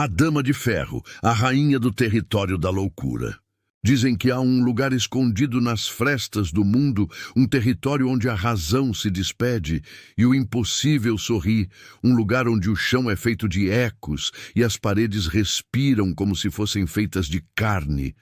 A Dama de Ferro, a rainha do território da loucura. Dizem que há um lugar escondido nas frestas do mundo, um território onde a razão se despede e o impossível sorri, um lugar onde o chão é feito de ecos e as paredes respiram como se fossem feitas de carne.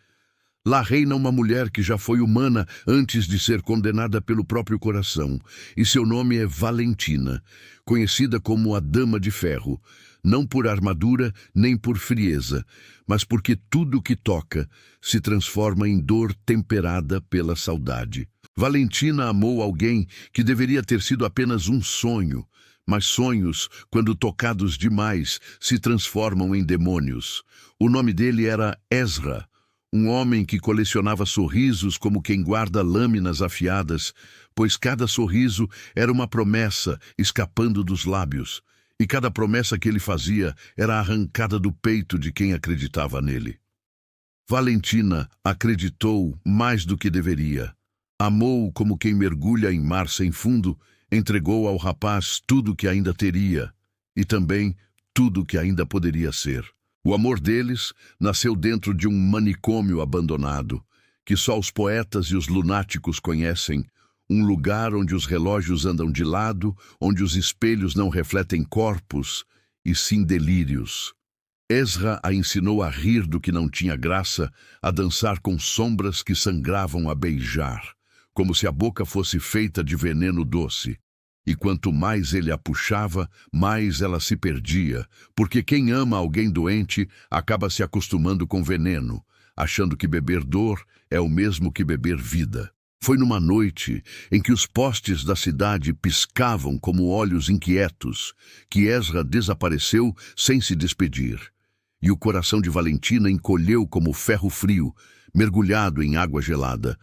Lá reina uma mulher que já foi humana antes de ser condenada pelo próprio coração, e seu nome é Valentina, conhecida como a Dama de Ferro, não por armadura nem por frieza, mas porque tudo que toca se transforma em dor temperada pela saudade. Valentina amou alguém que deveria ter sido apenas um sonho, mas sonhos, quando tocados demais, se transformam em demônios. O nome dele era Ezra, um homem que colecionava sorrisos como quem guarda lâminas afiadas, pois cada sorriso era uma promessa escapando dos lábios, e cada promessa que ele fazia era arrancada do peito de quem acreditava nele. Valentina acreditou mais do que deveria. Amou como quem mergulha em mar sem fundo, entregou ao rapaz tudo o que ainda teria, e também tudo o que ainda poderia ser. O amor deles nasceu dentro de um manicômio abandonado, que só os poetas e os lunáticos conhecem, um lugar onde os relógios andam de lado, onde os espelhos não refletem corpos, e sim delírios. Ezra a ensinou a rir do que não tinha graça, a dançar com sombras que sangravam a beijar, como se a boca fosse feita de veneno doce. E quanto mais ele a puxava, mais ela se perdia, porque quem ama alguém doente acaba se acostumando com veneno, achando que beber dor é o mesmo que beber vida. Foi numa noite em que os postes da cidade piscavam como olhos inquietos, que Ezra desapareceu sem se despedir. E o coração de Valentina encolheu como ferro frio, mergulhado em água gelada.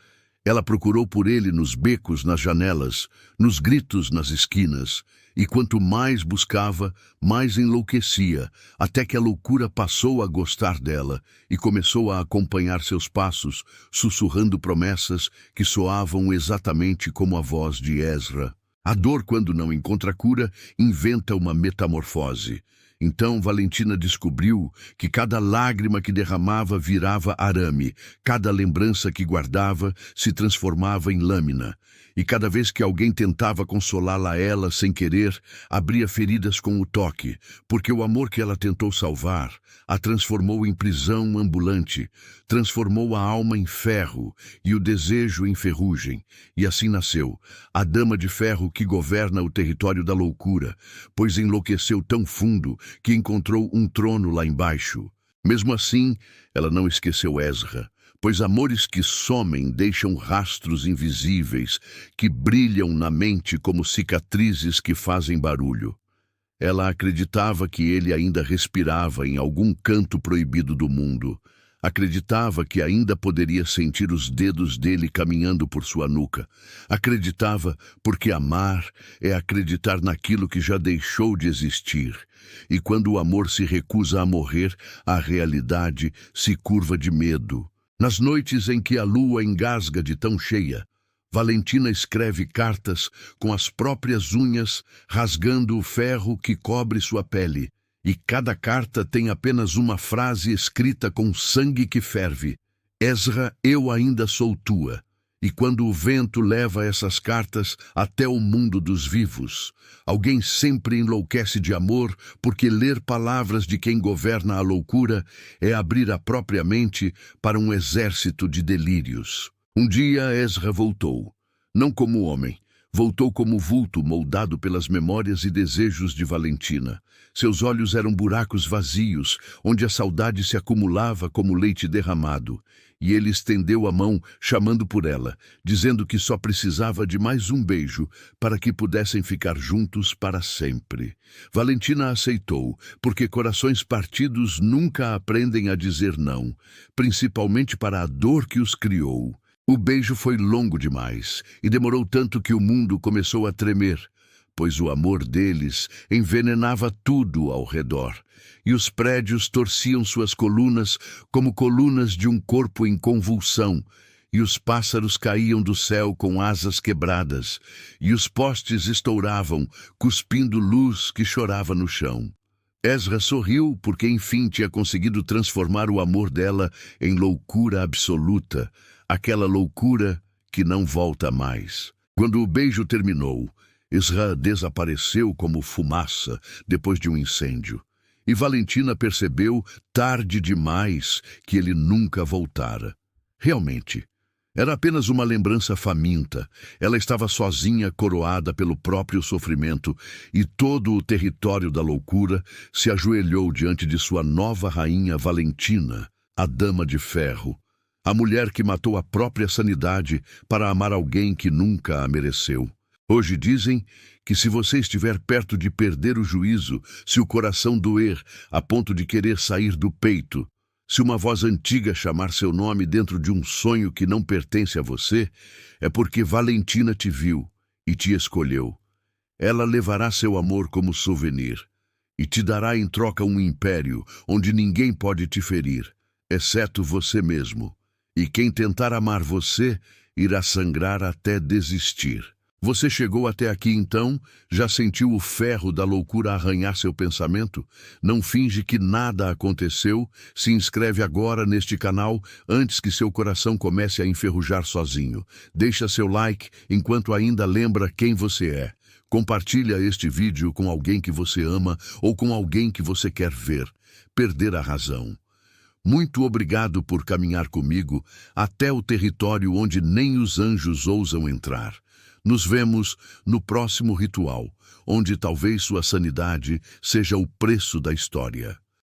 Ela procurou por ele nos becos, nas janelas, nos gritos nas esquinas, e quanto mais buscava, mais enlouquecia, até que a loucura passou a gostar dela e começou a acompanhar seus passos, sussurrando promessas que soavam exatamente como a voz de Ezra. A dor, quando não encontra cura, inventa uma metamorfose. Então Valentina descobriu que cada lágrima que derramava virava arame, cada lembrança que guardava se transformava em lâmina, e cada vez que alguém tentava consolá-la ela sem querer, abria feridas com o toque, porque o amor que ela tentou salvar a transformou em prisão ambulante, transformou a alma em ferro e o desejo em ferrugem, e assim nasceu a Dama de Ferro que governa o território da loucura, pois enlouqueceu tão fundo que encontrou um trono lá embaixo. Mesmo assim, ela não esqueceu Ezra, pois amores que somem deixam rastros invisíveis, que brilham na mente como cicatrizes que fazem barulho. Ela acreditava que ele ainda respirava em algum canto proibido do mundo. Acreditava que ainda poderia sentir os dedos dele caminhando por sua nuca. Acreditava porque amar é acreditar naquilo que já deixou de existir. E quando o amor se recusa a morrer, a realidade se curva de medo. Nas noites em que a lua engasga de tão cheia, Valentina escreve cartas com as próprias unhas, rasgando o ferro que cobre sua pele. E cada carta tem apenas uma frase escrita com sangue que ferve. Ezra, eu ainda sou tua. E quando o vento leva essas cartas até o mundo dos vivos, alguém sempre enlouquece de amor, porque ler palavras de quem governa a loucura é abrir a própria mente para um exército de delírios. Um dia Ezra voltou, não como homem, voltou como vulto moldado pelas memórias e desejos de Valentina. Seus olhos eram buracos vazios, onde a saudade se acumulava como leite derramado. E ele estendeu a mão, chamando por ela, dizendo que só precisava de mais um beijo para que pudessem ficar juntos para sempre. Valentina aceitou, porque corações partidos nunca aprendem a dizer não, principalmente para a dor que os criou. O beijo foi longo demais e demorou tanto que o mundo começou a tremer, pois o amor deles envenenava tudo ao redor, e os prédios torciam suas colunas como colunas de um corpo em convulsão, e os pássaros caíam do céu com asas quebradas, e os postes estouravam, cuspindo luz que chorava no chão. Ezra sorriu porque enfim tinha conseguido transformar o amor dela em loucura absoluta, aquela loucura que não volta mais. Quando o beijo terminou, Ezra desapareceu como fumaça depois de um incêndio. E Valentina percebeu, tarde demais, que ele nunca voltara. Realmente, era apenas uma lembrança faminta. Ela estava sozinha, coroada pelo próprio sofrimento, e todo o território da loucura se ajoelhou diante de sua nova rainha Valentina, a Dama de Ferro, a mulher que matou a própria sanidade para amar alguém que nunca a mereceu. Hoje dizem que se você estiver perto de perder o juízo, se o coração doer a ponto de querer sair do peito, se uma voz antiga chamar seu nome dentro de um sonho que não pertence a você, é porque Valentina te viu e te escolheu. Ela levará seu amor como souvenir e te dará em troca um império onde ninguém pode te ferir, exceto você mesmo. E quem tentar amar você irá sangrar até desistir. Você chegou até aqui então? Já sentiu o ferro da loucura arranhar seu pensamento? Não finge que nada aconteceu. Se inscreve agora neste canal antes que seu coração comece a enferrujar sozinho. Deixa seu like enquanto ainda lembra quem você é. Compartilha este vídeo com alguém que você ama ou com alguém que você quer ver perder a razão. Muito obrigado por caminhar comigo até o território onde nem os anjos ousam entrar. Nos vemos no próximo ritual, onde talvez sua sanidade seja o preço da história.